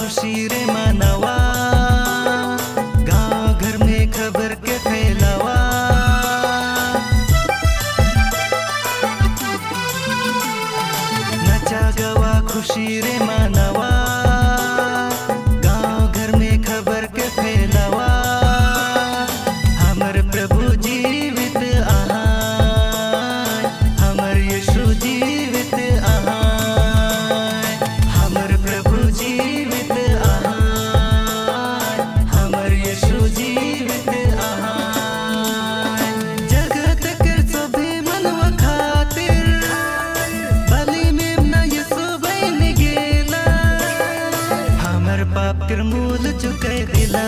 खुशी रे मानवा, गांव घर में खबर के फैलावा। नचा गवा खुशी रे मानवा, गांव घर में खबर के फैलावा। हमर प्रभु जीवित आहाय, हमर यीशु जीवित आहाय, हमर प्रभु जीवित आहाय, हमर यीशु जीवित आहाय। जगत कर सभी मनवा खातिर बलि में न यीशु बन गेला। हमर पाप कर मूल चुकाई दिला,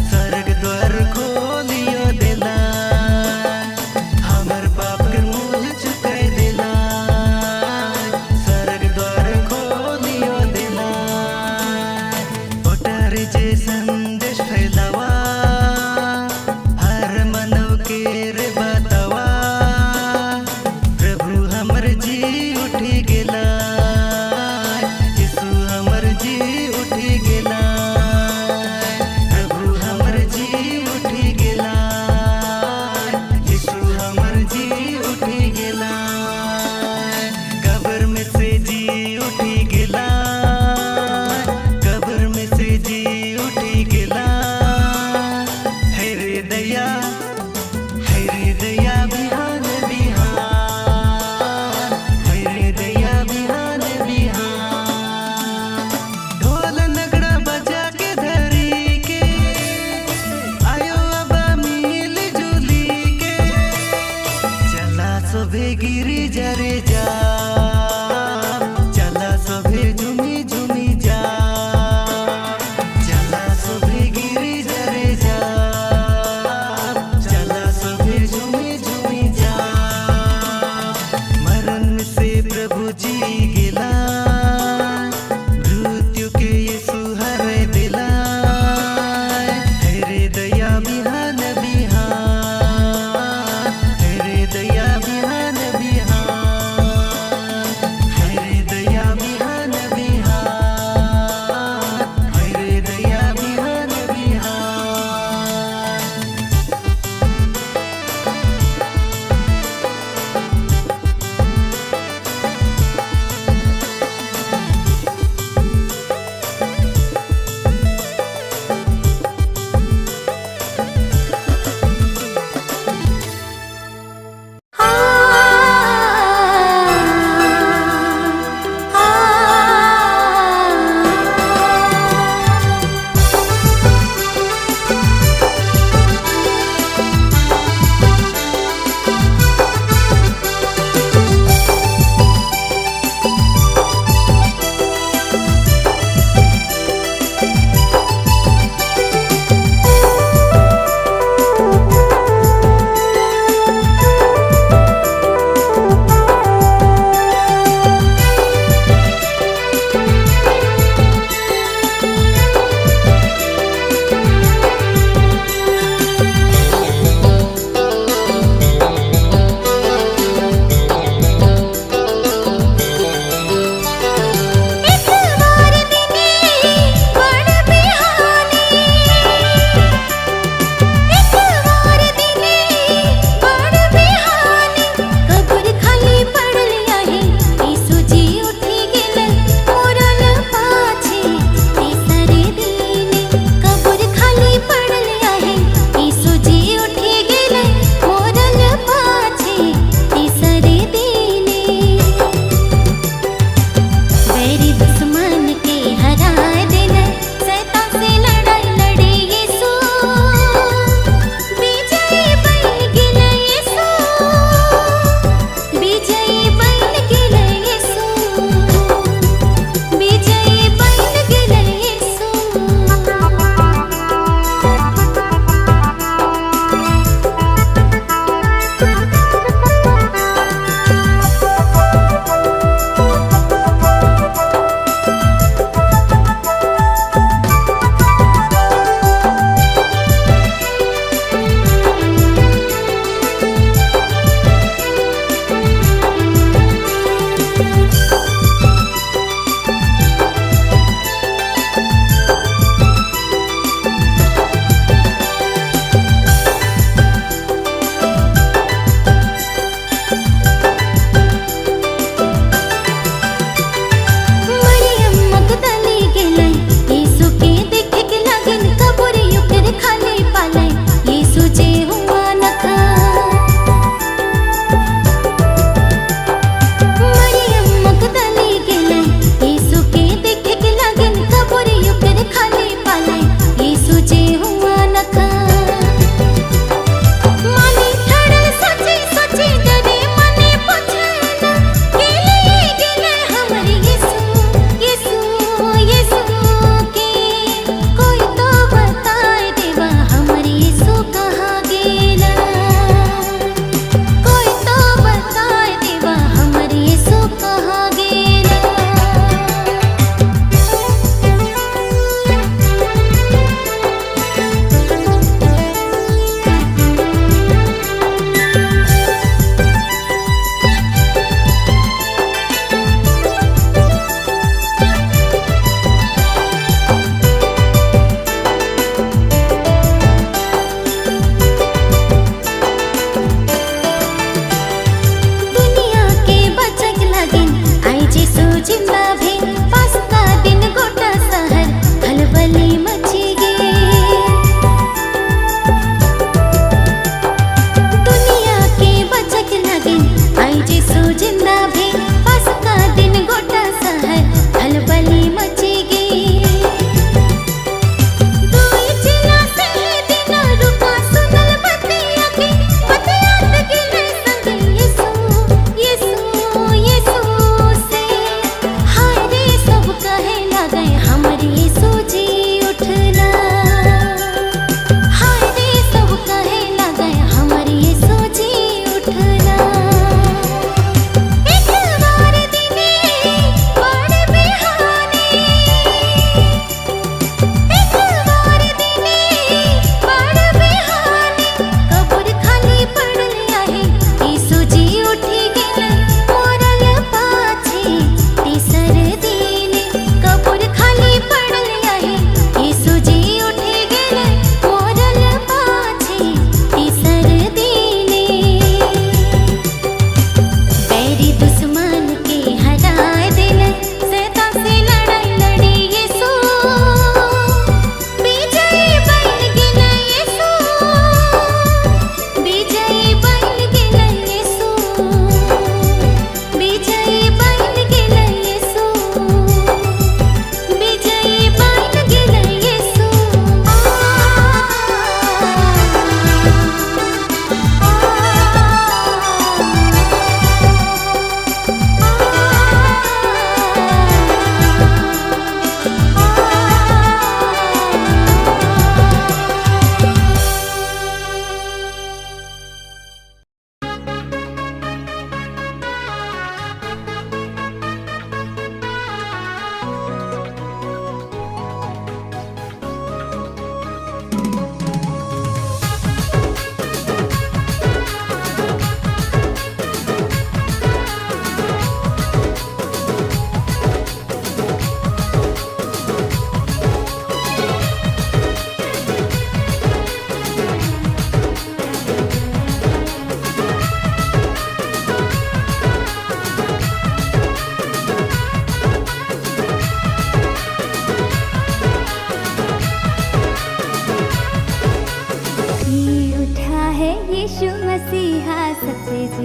स्वर्ग द्वार खोलियो दिला। हमर पाप कर मूल चुकाई दिला, स्वर्ग द्वार खोलियो दिला। ओटार जे संदेश फैलावा, हर मानव के रे बतावा। प्रभु हमर जी उठी गेला, यीशु हमर जी उठी गेला।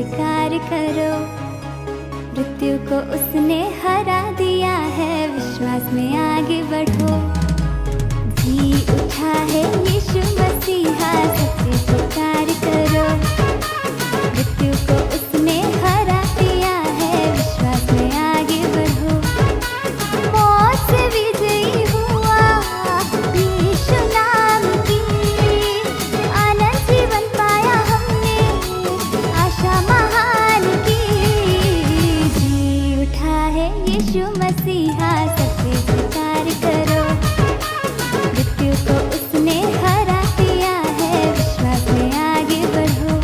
स्वीकार करो, मृत्यु को उसने हरा दिया है, विश्वास में आगे बढ़ो। जी उठा है यीशु मसीहा, सच्चे स्वीकार करो, मृत्यु को उसने हरा दिया है, विश्वास में आगे बढ़ो। मौत से विजयी हुआ यीशु नाम की, आनंद जीवन पाया हमने, आशा महान की। जी उठा है यीशु मसीहा, सच्चे स्वीकार करो, मृत्यु को उसने हरा दिया है, विश्वास में आगे बढ़ो।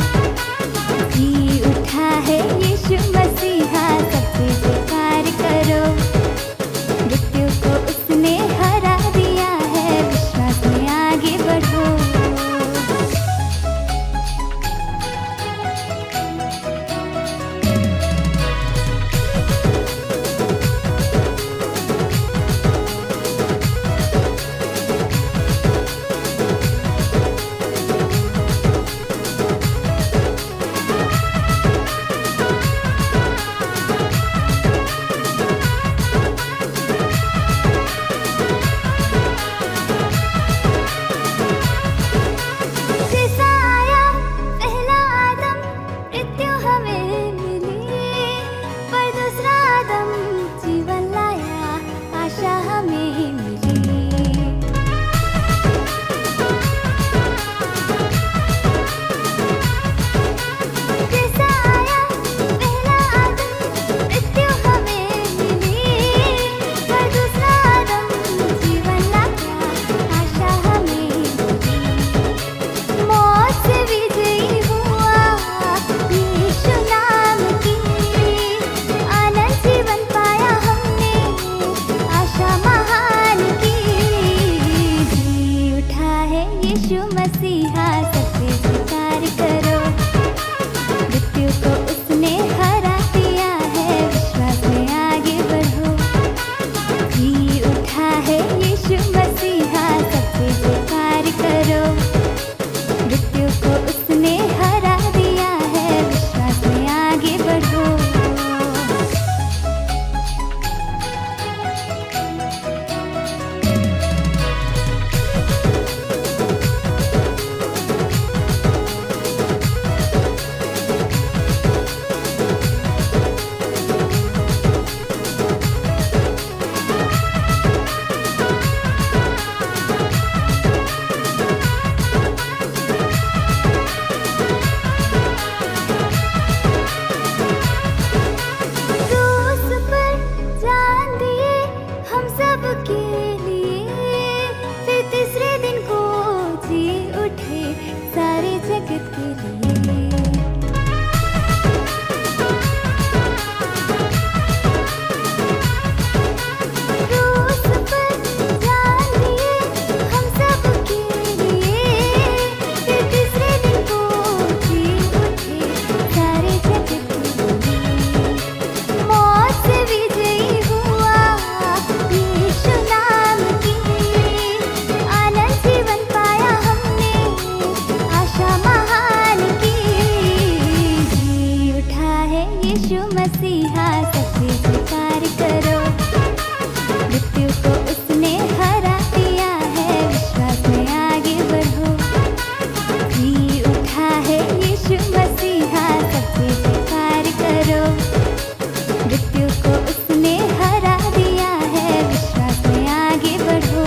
जी उठा है यीशु मसीहा, सच्चे स्वीकार करो, मृत्यु को उसने हरा दिया है, विश्वास में आगे बढ़ो। आया पहला आदम, मृत्यु हमें मिली, पर दूसरा आदम जीवन लाया, आशा हमें मिली। जैसा आया पहला आदम, मृत्यु हमें मिली, पर दूसरा आदम जीवन लाया, आशा हमें मिली। मौत से विजयी हुआ यीशु नाम की, आनंद जीवन पाया हमने, आशा महान की। जी उठा है यीशु मसीहा, सच्चे स्वीकार करो, मृत्यु को उसने हरा दिया है, विश्वास में आगे बढ़ो। जी उठा है यीशु मसीहा, सच्चे स्वीकार करो, मृत्यु को उसने हरा दिया है, विश्वास में आगे बढ़ो। क्रूस पर जान दिए हम सब के लिए, फिर तीसरे दिन को जी उठे सारे जगत के लिए। क्रूस पर जान दिए हम सब के लिए, फिर तीसरे दिन को जी उठे सारे जगत के लिए। मौत से विजयी हुआ यीशु नाम की, आनंद जीवन पाया हमने, आशा महान की। जी उठा है यीशु मसीहा, सच्चे स्वीकार करो, मृत्यु को उसने हरा दिया है, विश्वास में आगे बढ़ो। जी उठा है यीशु मसीहा, सच्चे स्वीकार करो, मृत्यु को उसने हरा दिया है, विश्वास में आगे बढ़ो।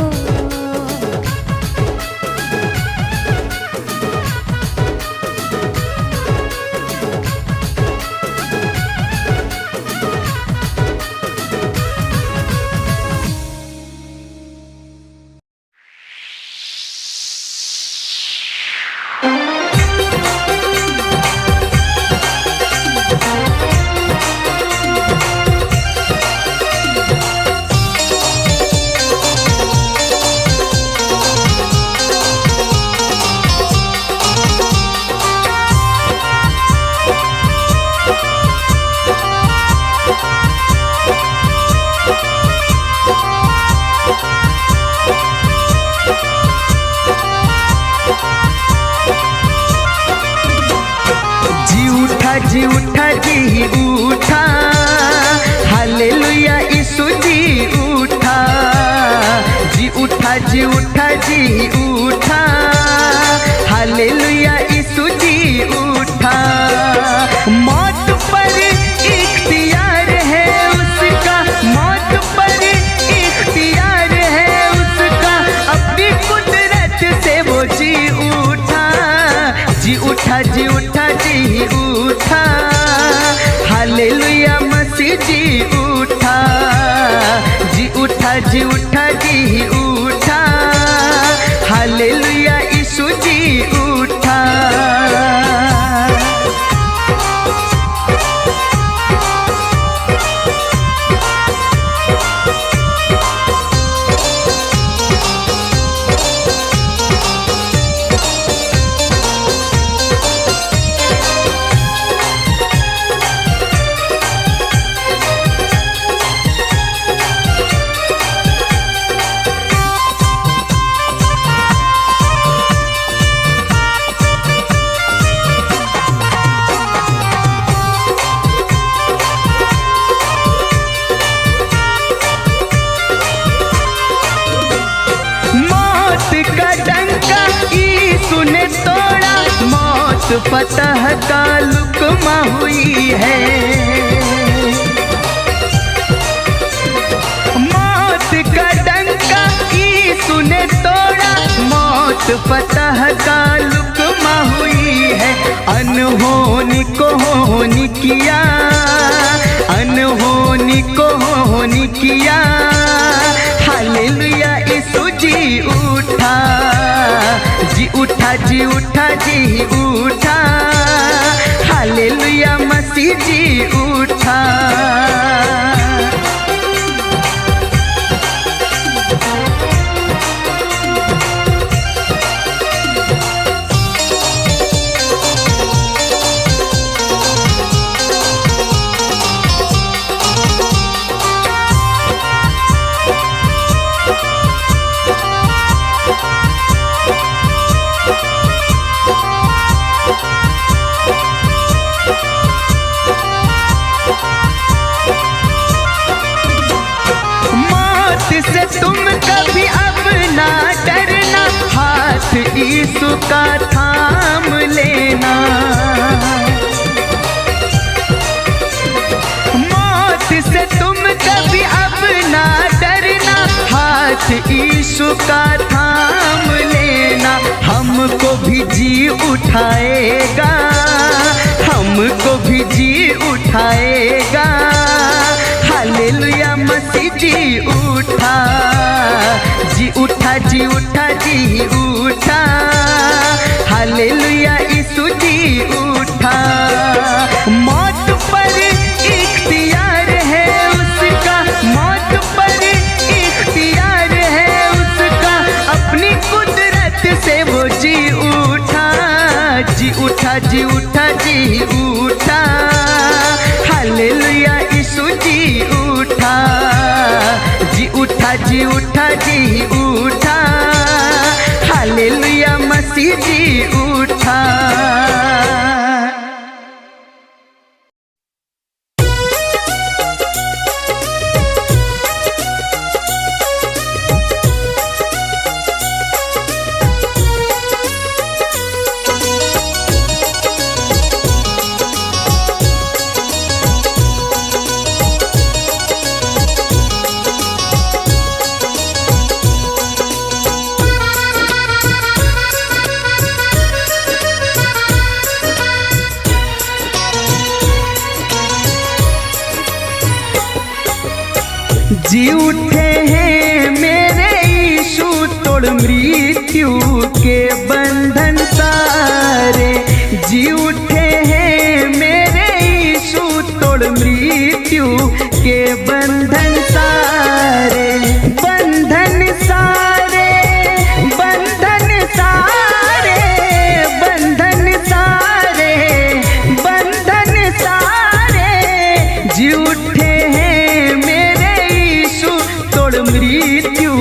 जी उठा जी उठा, हालेलुया यीशु जी उठा। जी उठा जी उठा जी उठा, हालेलुया यीशु जी उठा। मौत पर इख्तियार है उसका, मौत पर इख्तियार है उसका, अपनी कुदरत से वो जी उठा। जी उठा जी उठा जी उठा, हालेलुया मसीह जी उठा। जी उठा जी उठा जी उठा, हालेलुया यीशु जी उठा। फतह का लुकमा हुई है, मौत का डंका यीशु ने तोड़ा, मौत फतह का लुकमा हुई है। अनहोनी को होनी किया, अनहोनी को होनी किया, हालेलुया यीशु जी उठा। जी उठा जी उठा जी उठा, हालेलुया मसीह जी उठा। से तुम कभी अब ना डरना, हाथ यीशु का थाम लेना। मौत से तुम कभी अब ना डरना, हाथ यीशु का थाम लेना। हमको भी जी उठाएगा, हमको भी जी उठाएगा, हालेलुया मसीह जी उठा। जी उठा जी उठा जी उठा, हालेलुया यीशु जी उठा। मौत पर इख्तियार है उसका, मौत पर इख्तियार है उसका, अपनी कुदरत से वो जी उठा। जी उठा जी उठा जी उठा, हालेलुया यीशु जी उठा। जी उठा जी उठा जी उठा, हालेलुया मसीह जी उठा। जी उठे हैं मेरे यीशु, तोड़ मृत्यु के बंधन सारे। जी उठे हैं मेरे यीशु, तोड़ मृत्यु के बंधन सारे। बंधन सारे, बंधन सारे, बंधन सारे, बंधन सारे। जी उठे हैं मेरे मृत्यु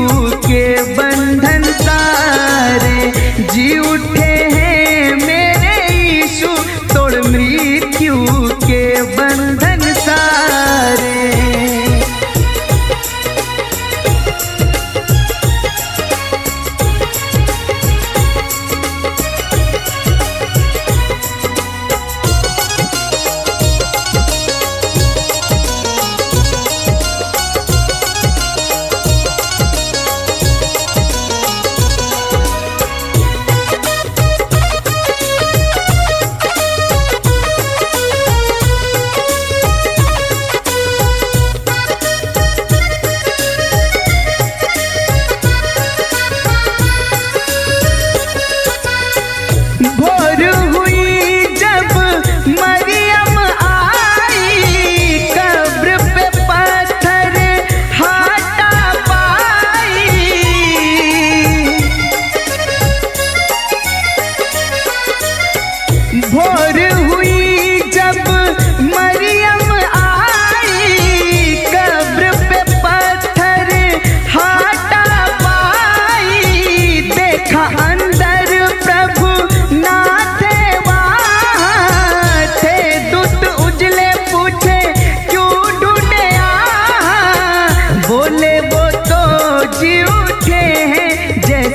के बंधन सारे। जी उठे हैं मेरे यीशु, तोड़ मृत्यु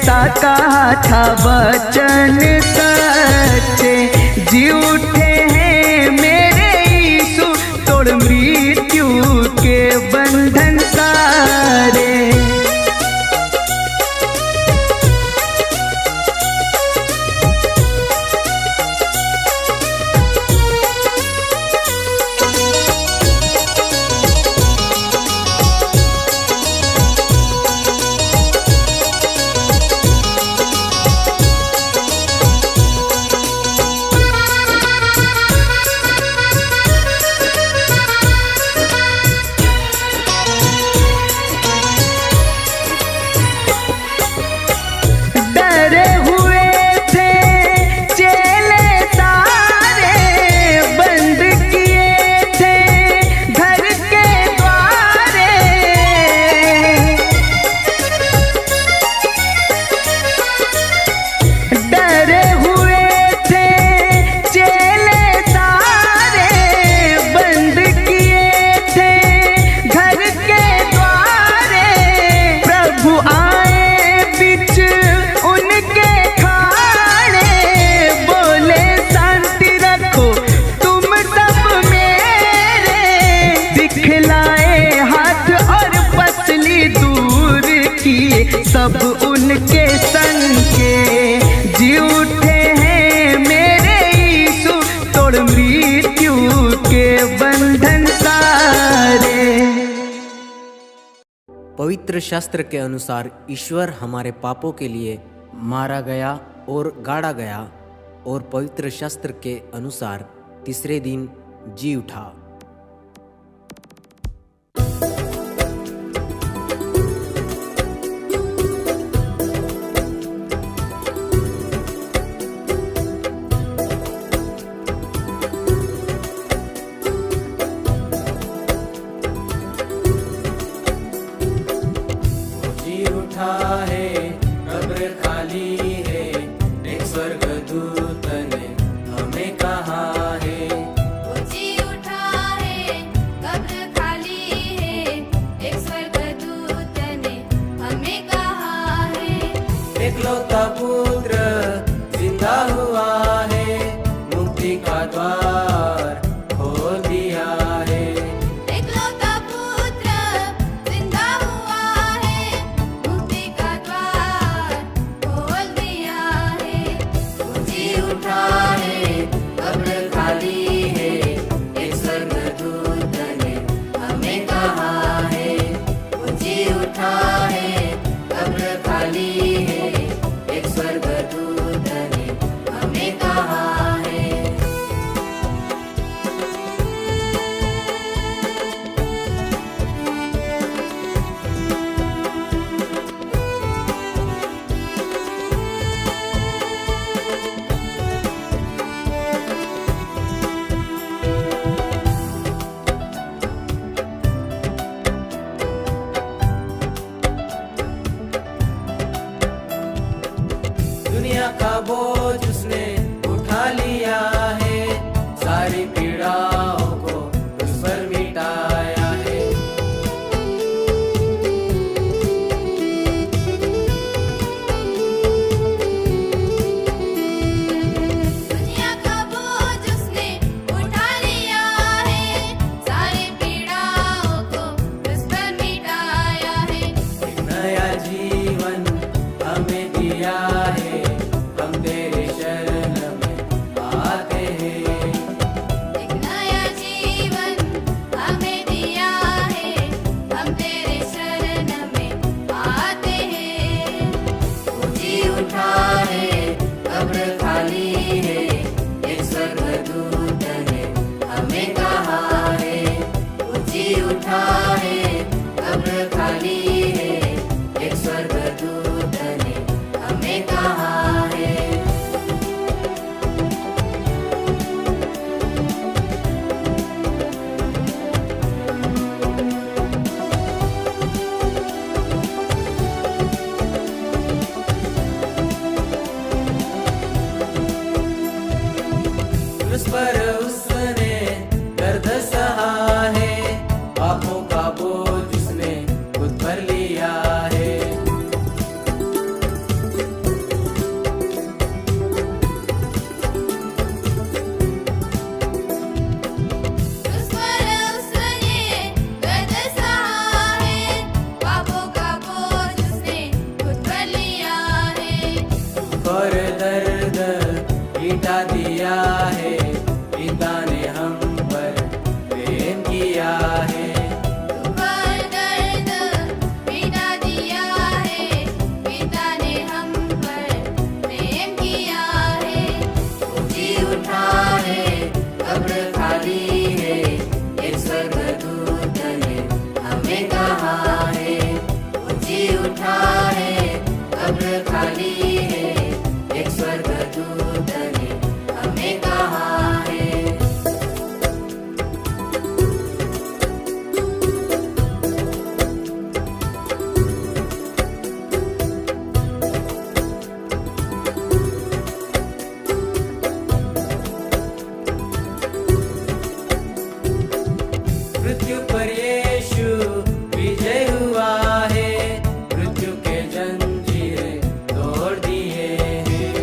जैसा कहा था वचन सच्चे, जी उठे हैं मेरे यीशु, तोड़ मृत्यु के बंधन सारे। सब उनके संग के, जी उठे हैं मेरे यीशु, तोड़ मृत्यु के बंधन सारे। पवित्र शास्त्र के अनुसार ईश्वर हमारे पापों के लिए मारा गया और गाड़ा गया, और पवित्र शास्त्र के अनुसार तीसरे दिन जी उठा। एकलौता पुत्र जिंदा हुआ है, मुक्ति का द्वार खोल दिया है। एकलौता पुत्र जिंदा हुआ है, मुक्ति का द्वार खोल दिया है। जी उठा है, कब्र खाली है, एक स्वर्गदूत ने हमें कहा है। जी उठा है, कब्र खाली है, एक स्वर्गदूत ने हमें कहा है। दुनिया का बोझ उसने उठा लिया है, सारी पीड़ाओं को उस पर मिटाया है। दुनिया का बोझ उसने उठा लिया है, सारी पीड़ाओं को उस पर मिटाया है। एक नया जीवन हमें दिया है, हम तेरे दिया है, पिता ने हम पर प्रेम किया है। दुख और दर्द मिटा दिया है, पिता ने हम पर प्रेम किया है। जी उठा है, कब्र खाली है, एक स्वर्गदूत ने हमें कहा है। जी उठा है, कब्र खाली है, एक स्वर्गदूत ने हमें कहा है। मृत्यु पर यीशु विजय हुआ है, मृत्यु के जंजीरें तोड़ दिए हैं।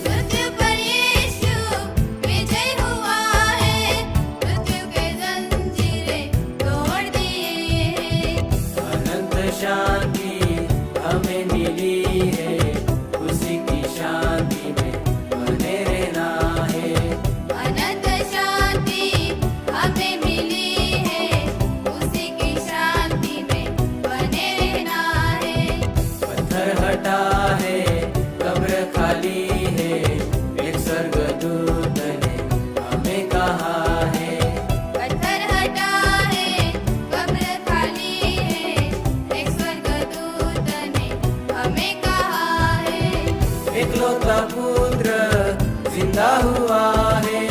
मृत्यु पर यीशु विजय हुआ है, मृत्यु के जंजीरें तोड़ दिए हैं। अनंत शांति हमें मिली है, उसी की शांति में बने रहना है। अनंत शांति हमें मिली है, उसी की शांति में बने रहना है। पत्थर हटा है, कब्र खाली है, एक स्वर्गदूत ने हमें कहा है। पत्थर हटा है, कब्र खाली है, एक स्वर्गदूत ने हमें कहा है। एकलौता पुत्र जिंदा हुआ है,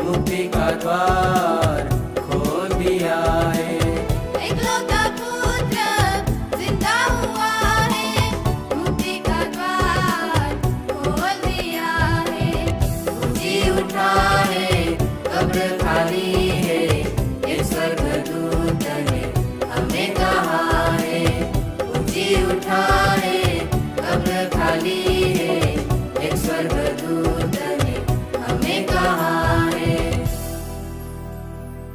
मुक्ति का द्वार खोल दिया है। एकलौता पुत्र जिंदा हुआ है, मुक्ति का द्वार खोल दिया है। जी उठा है, कब्र खाली है, एक स्वर्गदूत ने हमें कहा